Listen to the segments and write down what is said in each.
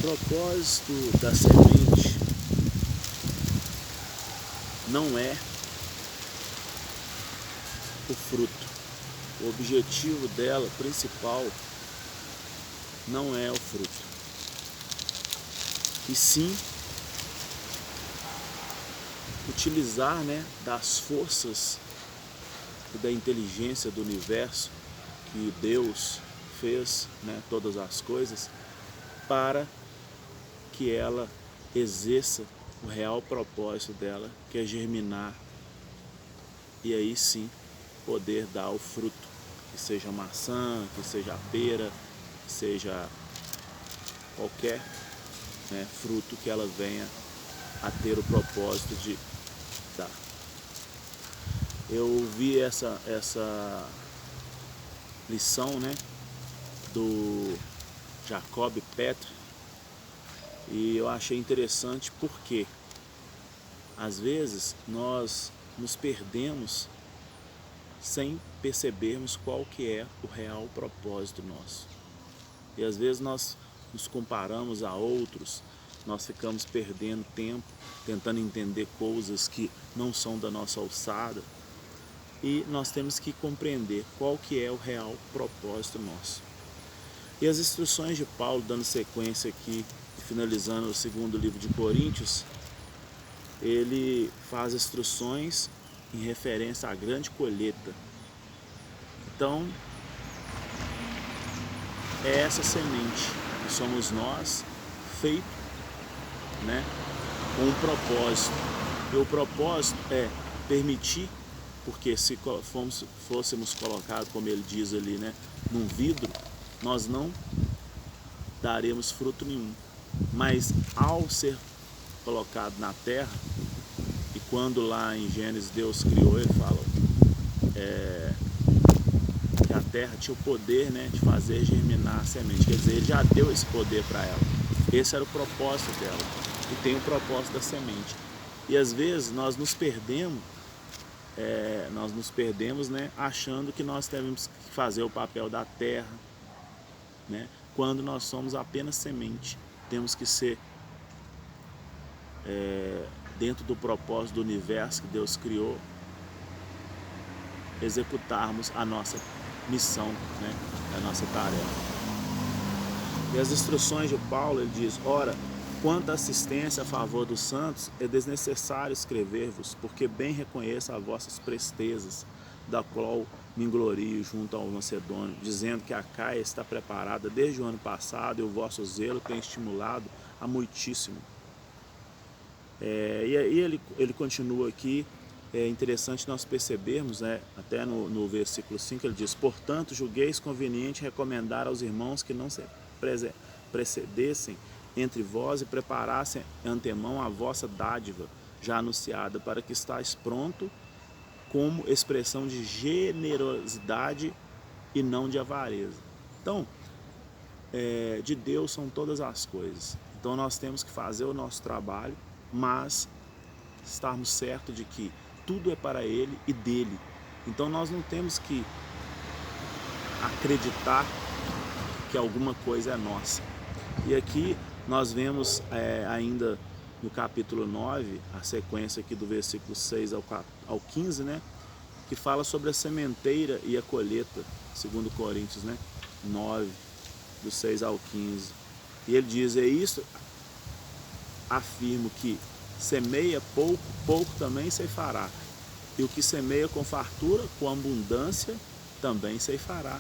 propósito da semente não é o fruto. O objetivo dela principal não é o fruto, e sim utilizar, das forças e da inteligência do universo que Deus fez, todas as coisas, para que ela exerça o real propósito dela, que é germinar e aí sim poder dar o fruto, que seja maçã, que seja pera, que seja qualquer fruto que ela venha a ter o propósito de dar. Eu vi essa lição do Jacob Petri e eu achei interessante porque às vezes nós nos perdemos sem percebermos qual que é o real propósito nosso. E às vezes nós nos comparamos a outros, nós ficamos perdendo tempo tentando entender coisas que não são da nossa alçada, e nós temos que compreender qual que é o real propósito nosso. E as instruções de Paulo, dando sequência aqui, finalizando o segundo livro de Coríntios, ele faz instruções em referência à grande colheita. Então, é essa semente que somos nós, feito com um propósito. E o propósito é permitir, porque se fôssemos colocados, como ele diz ali, num vidro, nós não daremos fruto nenhum. Mas ao ser colocado na terra, e quando lá em Gênesis Deus criou, ele fala que a terra tinha o poder de fazer germinar a semente. Quer dizer, ele já deu esse poder para ela. Esse era o propósito dela. E tem o propósito da semente. E às vezes nós nos perdemos, achando que nós temos que fazer o papel da terra, quando nós somos apenas semente. Temos que ser dentro do propósito do universo que Deus criou, executarmos a nossa missão, a nossa tarefa. E as instruções de Paulo, ele diz: ora, quanto à assistência a favor dos santos, é desnecessário escrever-vos, porque bem reconheço as vossas prestezas, da qual me glorio junto ao Macedônio, dizendo que a Caia está preparada desde o ano passado e o vosso zelo tem estimulado a muitíssimo. E aí ele continua aqui. É interessante nós percebermos, até no versículo 5 ele diz: portanto, julgueis conveniente recomendar aos irmãos que não se precedessem entre vós e preparassem antemão a vossa dádiva já anunciada, para que estáis pronto como expressão de generosidade e não de avareza. Então, de Deus são todas as coisas. Então nós temos que fazer o nosso trabalho, mas estarmos certos de que tudo é para Ele e dele. Então nós não temos que acreditar que alguma coisa é nossa. E aqui nós vemos ainda no capítulo 9, a sequência aqui do versículo 6 ao 15, que fala sobre a sementeira e a colheita, segundo Coríntios 9, do 6 ao 15. E ele diz: é isso, afirmo que semeia pouco, pouco também ceifará. E o que semeia com fartura, com abundância, também ceifará.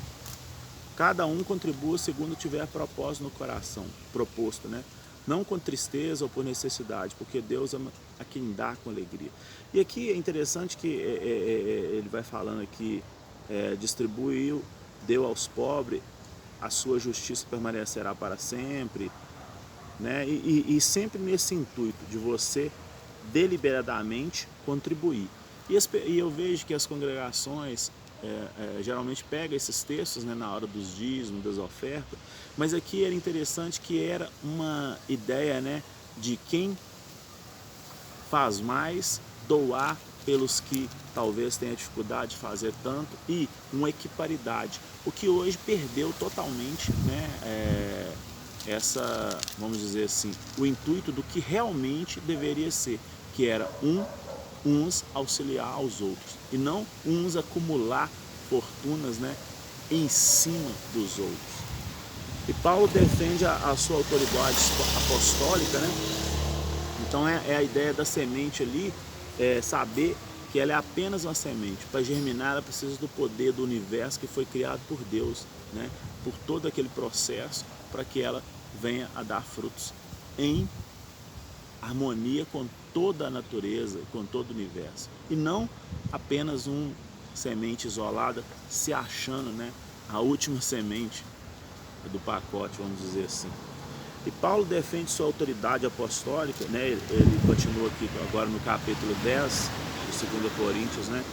Cada um contribua segundo tiver propósito no coração, proposto, não com tristeza ou por necessidade, porque Deus ama a quem dá com alegria. E aqui é interessante que ele vai falando aqui, distribuiu, deu aos pobres, a sua justiça permanecerá para sempre, e sempre nesse intuito de você deliberadamente contribuir. E eu vejo que as congregações geralmente pegam esses textos na hora dos dízimos, das ofertas, mas aqui era interessante que era uma ideia de quem faz mais doar pelos que talvez tenha dificuldade de fazer tanto, e uma equiparidade, o que hoje perdeu totalmente vamos dizer assim, o intuito do que realmente deveria ser, que era uns auxiliar aos outros, e não uns acumular fortunas, né, em cima dos outros. E Paulo defende a sua autoridade apostólica, né? Então é a ideia da semente ali, saber que ela é apenas uma semente. Para germinar, ela precisa do poder do universo que foi criado por Deus, né? Por todo aquele processo, para que ela venha a dar frutos em harmonia com toda a natureza, com todo o universo. E não apenas uma semente isolada, se achando, né, a última semente do pacote, vamos dizer assim. E Paulo defende sua autoridade apostólica, né? Ele continua aqui agora no capítulo 10 de 2 Coríntios, né?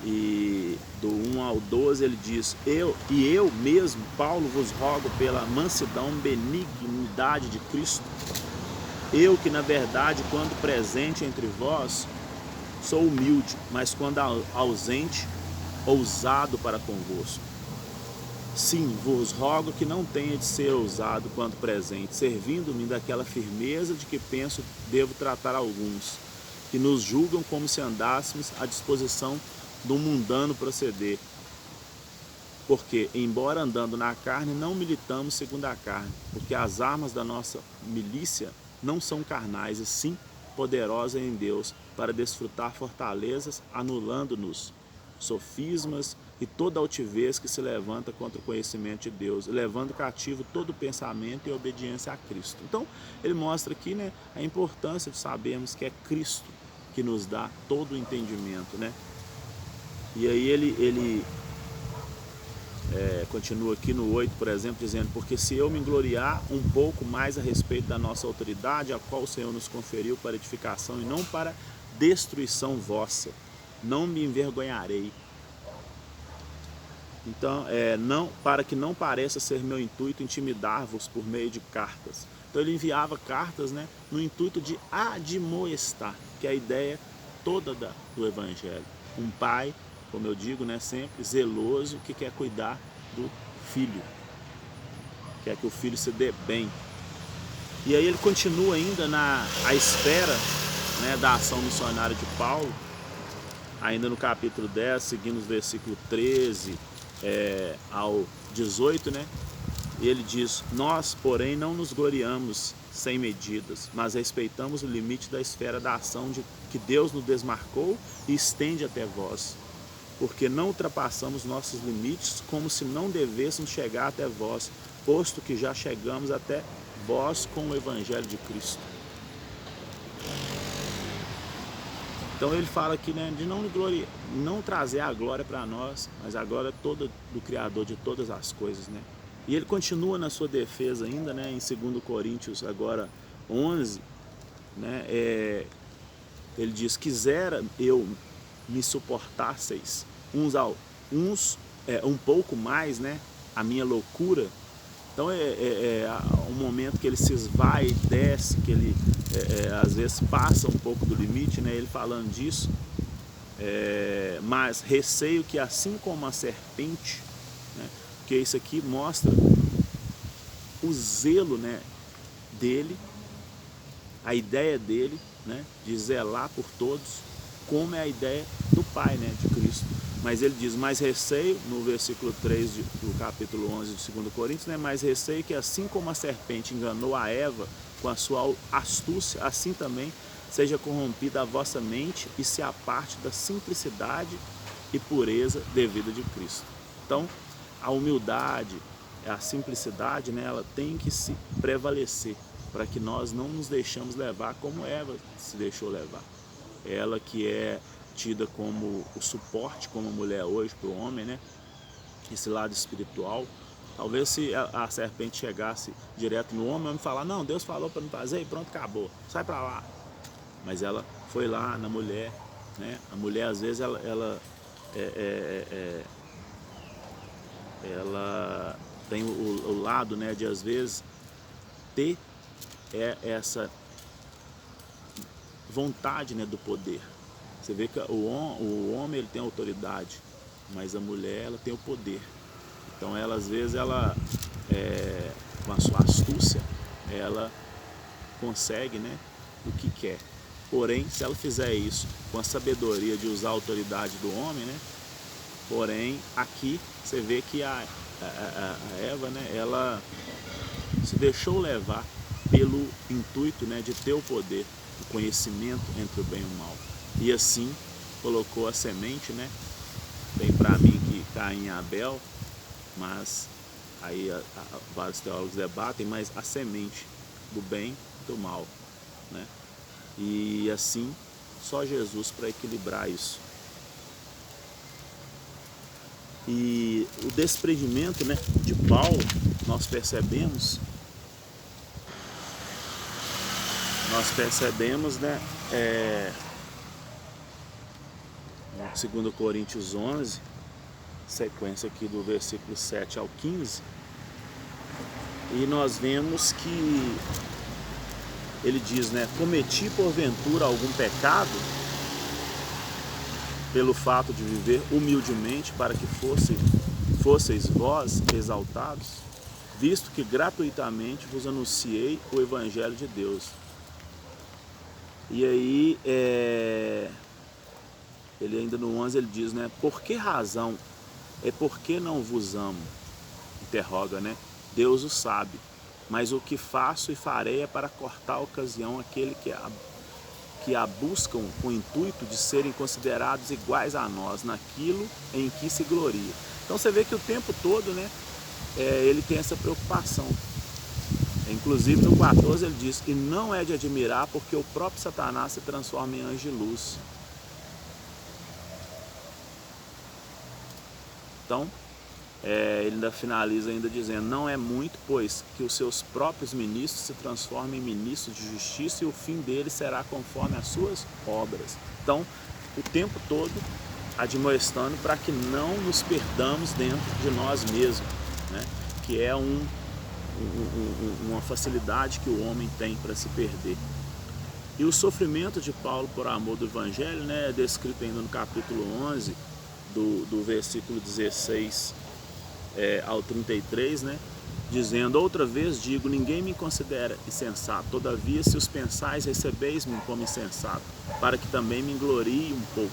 E do 1 ao 12 ele diz: eu mesmo, Paulo, vos rogo pela mansidão, benignidade de Cristo, eu que na verdade, quando presente entre vós, sou humilde, mas quando ausente, ousado para convosco. Sim, vos rogo que não tenha de ser ousado quanto presente, servindo-me daquela firmeza de que penso devo tratar alguns, que nos julgam como se andássemos à disposição do mundano proceder. Porque, embora andando na carne, não militamos segundo a carne, porque as armas da nossa milícia não são carnais, e sim poderosas em Deus, para desfrutar fortalezas, anulando-nos sofismas e toda altivez que se levanta contra o conhecimento de Deus, levando cativo todo pensamento e obediência a Cristo. Então, ele mostra aqui, né, a importância de sabermos que é Cristo que nos dá todo o entendimento, né? E aí ele continua aqui no 8, por exemplo, dizendo: porque se eu me gloriar um pouco mais a respeito da nossa autoridade, a qual o Senhor nos conferiu para edificação e não para destruição vossa, não me envergonharei. Então, não, para que não pareça ser meu intuito intimidar-vos por meio de cartas. Então ele enviava cartas, né, no intuito de admoestar, que é a ideia toda do Evangelho. Um pai, como eu digo, né, sempre zeloso, que quer cuidar do filho, quer que o filho se dê bem. E aí ele continua ainda à esfera, né, da ação missionária de Paulo, ainda no capítulo 10, seguindo os versículos 13 ao 18, né? Ele diz: nós, porém, não nos gloriamos sem medidas, mas respeitamos o limite da esfera da ação que Deus nos desmarcou e estende até vós, porque não ultrapassamos nossos limites como se não devêssemos chegar até vós, posto que já chegamos até vós com o Evangelho de Cristo. Então ele fala aqui, né, de não trazer a glória para nós, mas a glória toda do Criador de todas as coisas, né? E ele continua na sua defesa ainda, né, em 2 Coríntios agora 11, né, ele diz: quisera eu me suportasseis um pouco mais, né, a minha loucura. Então um momento que ele se esvai e desce, que ele às vezes passa um pouco do limite, né, ele falando disso, mas receio que assim como a serpente, né, porque isso aqui mostra o zelo, né, dele, a ideia dele, né, de zelar por todos, como é a ideia do Pai, né, de Cristo. Mas ele diz: mais receio, no versículo 3 do capítulo 11 de 2 Coríntios, né, mais receio que assim como a serpente enganou a Eva com a sua astúcia, assim também seja corrompida a vossa mente e se aparte da simplicidade e pureza devida de Cristo. Então, a humildade, a simplicidade, né, ela tem que se prevalecer, para que nós não nos deixamos levar como Eva se deixou levar. Ela que é tida como o suporte, como a mulher hoje para o homem, né? Esse lado espiritual. Talvez se a serpente chegasse direto no homem, o homem falar: não, Deus falou para não fazer e pronto, acabou, sai para lá. Mas ela foi lá na mulher, né? A mulher às vezes ela tem o lado, né, de às vezes ter essa vontade, né, do poder. Você vê que o homem ele tem autoridade, mas a mulher ela tem o poder. Então ela às vezes ela com a sua astúcia, ela consegue, né, o que quer. Porém, se ela fizer isso com a sabedoria de usar a autoridade do homem, né, porém, aqui você vê que a Eva, né, ela se deixou levar pelo intuito, né, de ter o poder, o conhecimento entre o bem e o mal. E assim colocou a semente, né, bem para mim que Caim e Abel, mas aí vários teólogos debatem, mas a semente do bem e do mal, né? E assim, só Jesus para equilibrar isso. E o desprendimento, né, de Paulo, nós percebemos, né, 2 Coríntios 11, sequência aqui do versículo 7 ao 15, e nós vemos que ele diz, né, cometi porventura algum pecado pelo fato de viver humildemente para que fosseis vós exaltados, visto que gratuitamente vos anunciei o Evangelho de Deus. E aí, ele ainda no 11 ele diz, né, por que razão é porque não vos amo? Interroga, né? Deus o sabe, mas o que faço e farei é para cortar a ocasião aquele que a buscam com o intuito de serem considerados iguais a nós naquilo em que se gloria. Então você vê que o tempo todo, né, ele tem essa preocupação. Inclusive no 14 ele diz, e não é de admirar porque o próprio Satanás se transforma em anjo de luz. Então, ele ainda finaliza ainda dizendo, não é muito, pois que os seus próprios ministros se transformem em ministros de justiça e o fim deles será conforme as suas obras. Então, o tempo todo admoestando para que não nos perdamos dentro de nós mesmos, né? Que é uma facilidade que o homem tem para se perder. E o sofrimento de Paulo por amor do Evangelho, né, é descrito ainda no capítulo 11, do versículo 16 ao 33, né, dizendo, outra vez digo, ninguém me considera insensato, todavia se os pensais, recebeis-me como insensato, para que também me glorie um pouco.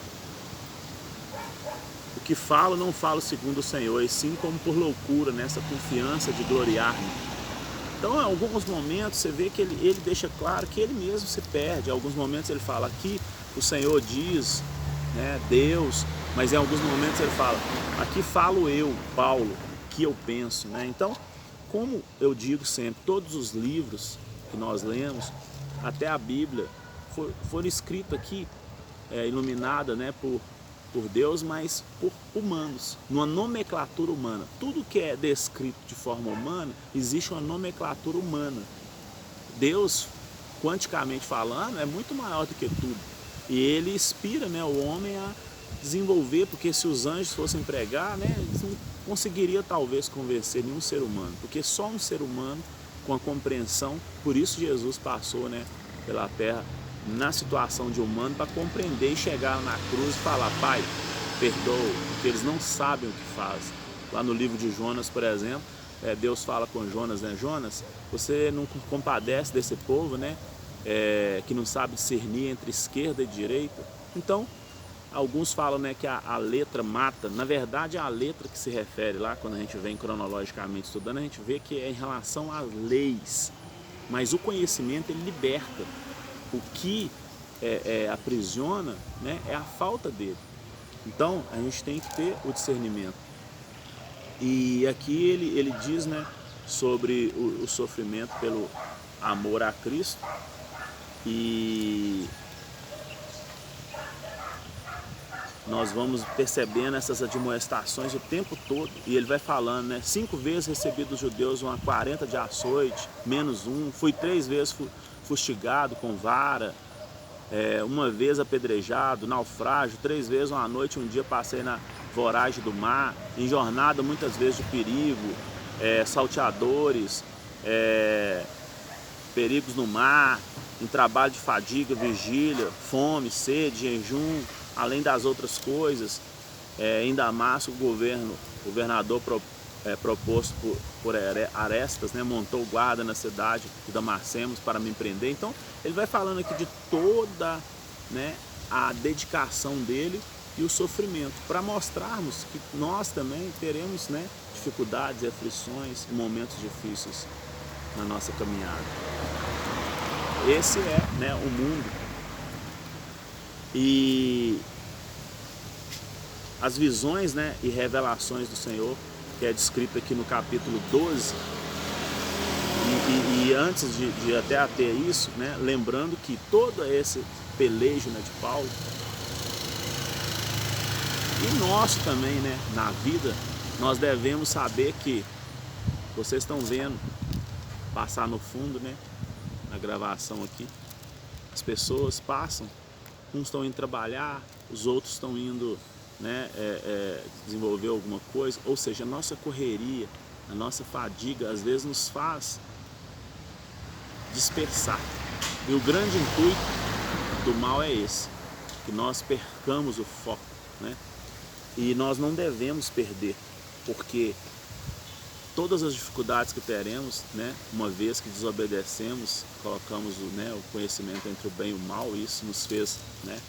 O que falo, não falo segundo o Senhor, e sim como por loucura, nessa confiança de gloriar-me. Então, em alguns momentos, você vê que ele deixa claro que ele mesmo se perde. Em alguns momentos ele fala, aqui o Senhor diz, né, Deus, mas em alguns momentos ele fala, aqui falo eu, Paulo, que eu penso, né? Então, como eu digo sempre, todos os livros que nós lemos, até a Bíblia, foram escritos aqui, iluminada, né, por Deus, mas por humanos, numa nomenclatura humana. Tudo que é descrito de forma humana, existe uma nomenclatura humana. Deus, quanticamente falando, é muito maior do que tudo. E ele inspira, né, o homem a desenvolver, porque se os anjos fossem pregar, né, eles não conseguiriam talvez convencer nenhum ser humano, porque só um ser humano com a compreensão, por isso Jesus passou, né, pela terra na situação de humano para compreender e chegar na cruz e falar, Pai, perdoa, porque eles não sabem o que fazem. Lá no livro de Jonas, por exemplo, Deus fala com Jonas, né, Jonas, você não compadece desse povo, né, que não sabe discernir entre esquerda e direita? Então, alguns falam, né, que a letra mata. Na verdade, é a letra que se refere lá, quando a gente vem cronologicamente estudando, a gente vê que é em relação às leis. Mas o conhecimento, ele liberta. O que aprisiona, né, é a falta dele. Então, a gente tem que ter o discernimento. E aqui ele diz, né, sobre o sofrimento pelo amor a Cristo. E nós vamos percebendo essas admoestações o tempo todo, e ele vai falando, né, 5 vezes recebi dos judeus uma 40 de açoite, menos um, fui 3 vezes fustigado com vara, 1 vez apedrejado, naufrágio, 3 vezes uma noite, um dia passei na voragem do mar, em jornada muitas vezes de perigo, salteadores, perigos no mar, em trabalho de fadiga, vigília, fome, sede, jejum, além das outras coisas. Em Damasco, o governador proposto por Arestas, né, montou guarda na cidade de Damasceno para me prender. Então ele vai falando aqui de toda, né, a dedicação dele e o sofrimento, para mostrarmos que nós também teremos, né, dificuldades, aflições, momentos difíceis na nossa caminhada. Esse é, né, o mundo. E as visões, né, e revelações do Senhor, que é descrito aqui no capítulo 12, e antes de até ter isso, né, lembrando que todo esse pelejo, né, de Paulo, e nós também, né, na vida, nós devemos saber que, vocês estão vendo passar no fundo, né, na gravação aqui, as pessoas passam, uns estão indo trabalhar, os outros estão indo, né, desenvolver alguma coisa, ou seja, a nossa correria, a nossa fadiga às vezes nos faz dispersar. E o grande intuito do mal é esse, que nós percamos o foco, né? E nós não devemos perder, porque todas as dificuldades que teremos, né, uma vez que desobedecemos, colocamos o conhecimento entre o bem e o mal, isso nos fez, né,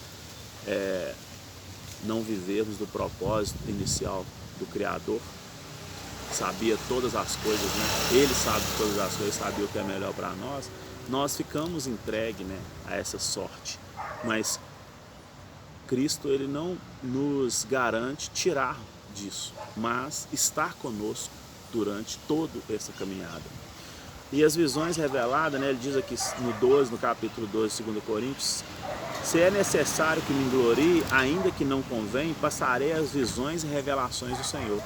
não vivermos do propósito inicial do Criador. Sabia todas as coisas, né? Ele sabe todas as coisas, sabia o que é melhor para nós. Nós ficamos entregues, né, a essa sorte, mas Cristo, ele não nos garante tirar disso, mas estar conosco durante toda essa caminhada. E as visões reveladas, né, ele diz aqui no capítulo 12 de 2 Coríntios, se é necessário que me glorie, ainda que não convém, passarei as visões e revelações do Senhor.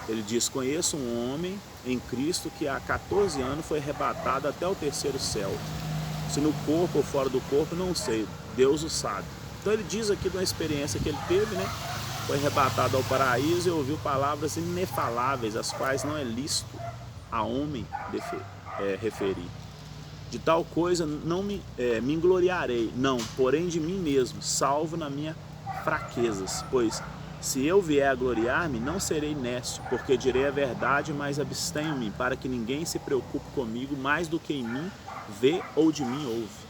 Ele diz, conheço um homem em Cristo que há 14 anos foi arrebatado até o terceiro céu. Se no corpo ou fora do corpo, não sei, Deus o sabe. Então ele diz aqui de uma experiência que ele teve, né? Foi arrebatado ao paraíso e ouviu palavras inefaláveis, as quais não é lícito a homem referir. De tal coisa não me gloriarei, não, porém de mim mesmo, salvo na minha fraquezas, pois se eu vier a gloriar-me, não serei nécio, porque direi a verdade, mas abstenho-me, para que ninguém se preocupe comigo mais do que em mim vê ou de mim ouve.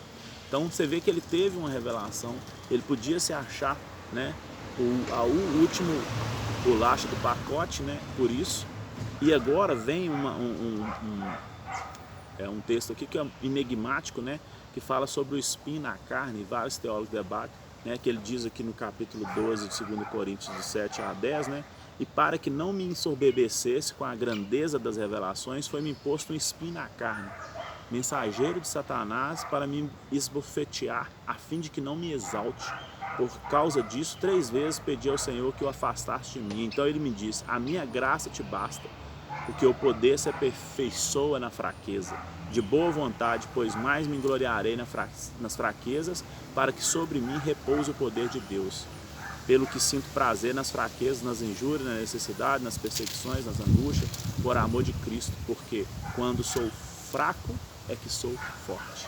Então você vê que ele teve uma revelação, ele podia se achar, né, o último bolacha do pacote, né, por isso. E agora vem um texto aqui que é enigmático, né, que fala sobre o espinho na carne, vários teólogos debatem, né, que ele diz aqui no capítulo 12 de 2 Coríntios, de 7 a 10, né, e para que não me ensoberbecesse com a grandeza das revelações, foi-me imposto um espinho na carne, mensageiro de Satanás para me esbofetear, a fim de que não me exalte. Por causa disso, 3 vezes pedi ao Senhor que o afastasse de mim. Então ele me disse, a minha graça te basta, porque o poder se aperfeiçoa na fraqueza. De boa vontade, pois mais me gloriarei nas fraquezas, para que sobre mim repouse o poder de Deus. Pelo que sinto prazer nas fraquezas, nas injúrias, na necessidade, nas perseguições, nas angústias, por amor de Cristo, porque quando sou fraco é que sou forte.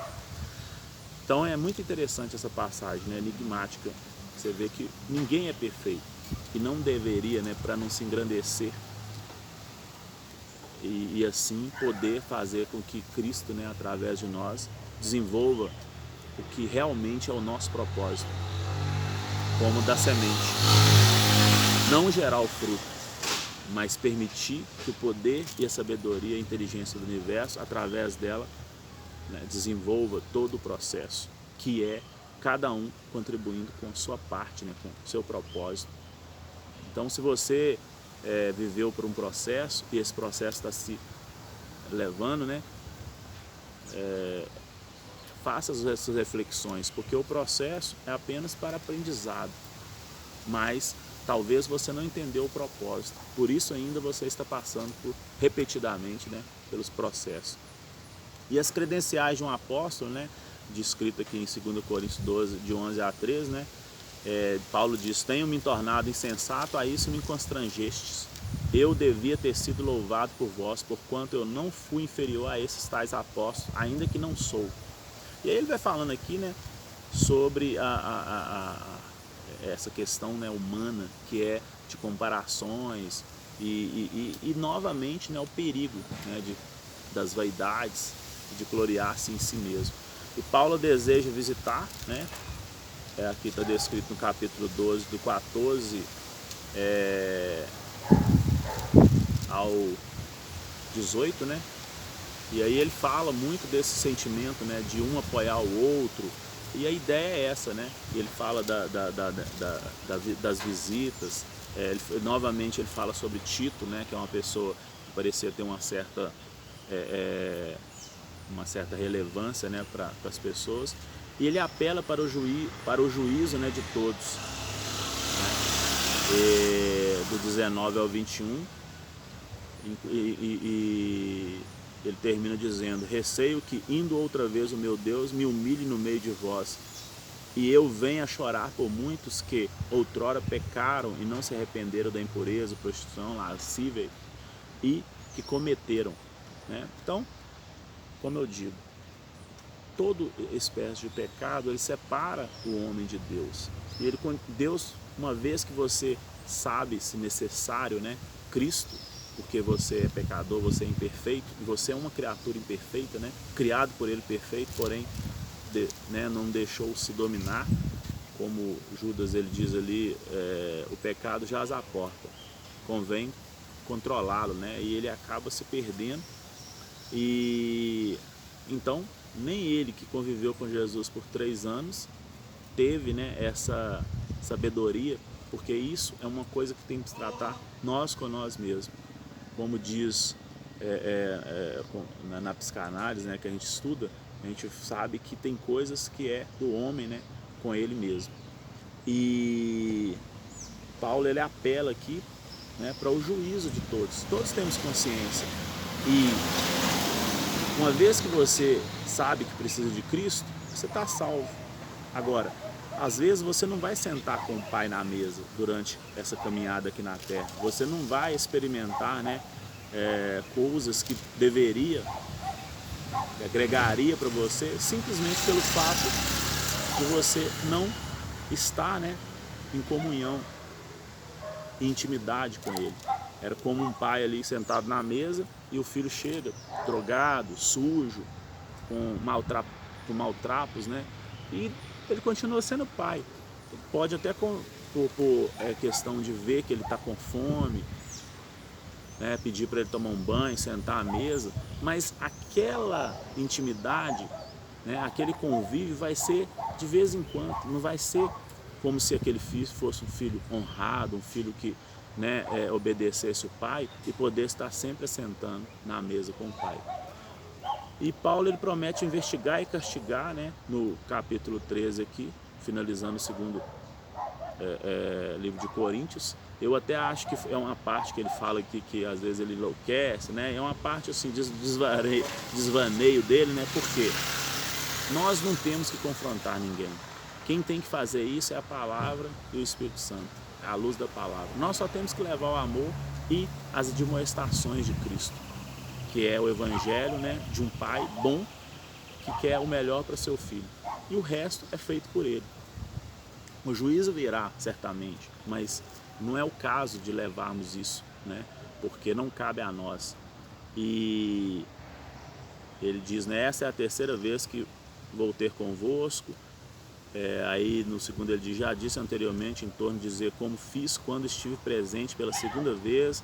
Então é muito interessante essa passagem, né, enigmática. Você vê que ninguém é perfeito e não deveria, né, para não se engrandecer e assim poder fazer com que Cristo, né, através de nós, desenvolva o que realmente é o nosso propósito, como da semente. Não gerar o fruto, mas permitir que o poder e a sabedoria e a inteligência do universo, através dela, né, desenvolva todo o processo, que é cada um contribuindo com a sua parte, né, com o seu propósito. Então, se você viveu por um processo e esse processo está se levando, né, faça essas reflexões, porque o processo é apenas para aprendizado, mas talvez você não entendeu o propósito, por isso ainda você está passando repetidamente, né, pelos processos. E as credenciais de um apóstolo, né, descrito aqui em 2 Coríntios 12, de 11 a 13, né, Paulo diz, tenho me tornado insensato, a isso me constrangestes. Eu devia ter sido louvado por vós, porquanto eu não fui inferior a esses tais apóstolos, ainda que não sou. E aí ele vai falando aqui, né, sobre essa questão, né, humana, que é de comparações, E novamente, né, o perigo, né, das vaidades, de gloriar-se em si mesmo. E Paulo deseja visitar, né, aqui está descrito no capítulo 12, do 14 ao 18, né? E aí ele fala muito desse sentimento, né, de um apoiar o outro. E a ideia é essa, né? Ele fala das visitas. Novamente ele fala sobre Tito, né, que é uma pessoa que parecia ter uma certa relevância, né, para as pessoas. E ele apela para o juízo, né, de todos, né? Do 19 ao 21. Ele termina dizendo: receio que, indo outra vez o meu Deus, me humilhe no meio de vós, e eu venha chorar por muitos que outrora pecaram e não se arrependeram da impureza, prostituição, lascívia, e que cometeram, né? Então, como eu digo, toda espécie de pecado, ele separa o homem de Deus. E Deus, uma vez que você sabe, se necessário, né, Cristo, porque você é pecador, você é imperfeito, e você é uma criatura imperfeita, né, criado por ele perfeito, porém né, não deixou-se dominar, como Judas ele diz ali, o pecado jaz à porta, convém controlá-lo, né, e ele acaba se perdendo. E então nem ele, que conviveu com Jesus por 3 anos, teve, né, essa sabedoria, porque isso é uma coisa que tem que se tratar nós com nós mesmos. Como diz na psicanálise, né, que a gente estuda, a gente sabe que tem coisas que é do homem, né, com ele mesmo. E Paulo ele apela aqui, né, para o juízo de todos. Todos temos consciência. E uma vez que você sabe que precisa de Cristo, você está salvo. Agora, às vezes você não vai sentar com o Pai na mesa durante essa caminhada aqui na Terra. Você não vai experimentar, né, coisas que agregaria para você, simplesmente pelo fato de você não estar, né, em comunhão e intimidade com Ele. Era como um pai ali sentado na mesa e o filho chega drogado, sujo, com maltrapos, né? E ele continua sendo pai. Ele pode até por questão de ver que ele está com fome, né, pedir para ele tomar um banho, sentar à mesa, mas aquela intimidade, né, aquele convívio vai ser de vez em quando, não vai ser como se aquele filho fosse um filho honrado, um filho que, né, obedecesse o pai e pudesse estar sempre assentando na mesa com o pai. E Paulo ele promete investigar e castigar, né, no capítulo 13 aqui, finalizando o segundo livro de Coríntios. Eu até acho que é uma parte que ele fala aqui que às vezes ele enlouquece, né? É uma parte assim, desvaneio dele, né? Porque nós não temos que confrontar ninguém. Quem tem que fazer isso é a palavra e o Espírito Santo, a luz da palavra. Nós só temos que levar o amor e as admoestações de Cristo, que é o evangelho, né, de um pai bom que quer o melhor para seu filho. E o resto é feito por ele. O juízo virá, certamente, mas não é o caso de levarmos isso, né? Porque não cabe a nós. E ele diz, né, essa é a 3ª vez que vou ter convosco. Aí no segundo ele diz, já disse anteriormente em torno de dizer como fiz quando estive presente pela 2ª vez.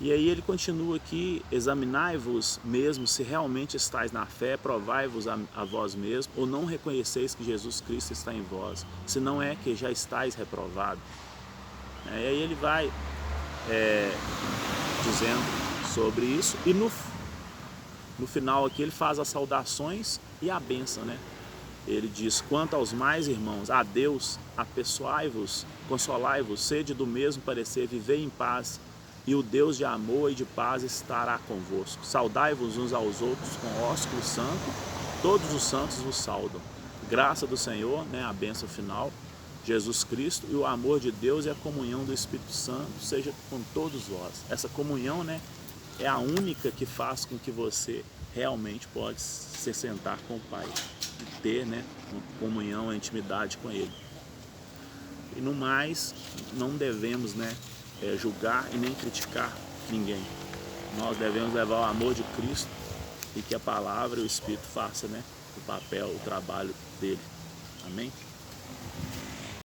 E aí ele continua aqui, examinai-vos mesmo se realmente estáis na fé, provai-vos a vós mesmos, ou não reconheceis que Jesus Cristo está em vós, se não é que já estáis reprovados. E aí ele vai dizendo sobre isso, e no final aqui ele faz as saudações e a bênção, né? Ele diz, quanto aos mais irmãos, a Deus, apessoai-vos, consolai-vos, sede do mesmo parecer, vivei em paz, e o Deus de amor e de paz estará convosco. Saudai-vos uns aos outros com ósculo santo, todos os santos vos saudam. Graça do Senhor, né, a bênção final, Jesus Cristo, e o amor de Deus e a comunhão do Espírito Santo seja com todos vós. Essa comunhão, né, é a única que faz com que você realmente pode se sentar com o Pai e ter, né, uma comunhão, uma intimidade com Ele. E no mais, não devemos, né, julgar e nem criticar ninguém. Nós devemos levar o amor de Cristo e que a palavra e o Espírito façam, né, o papel, o trabalho dele. Amém?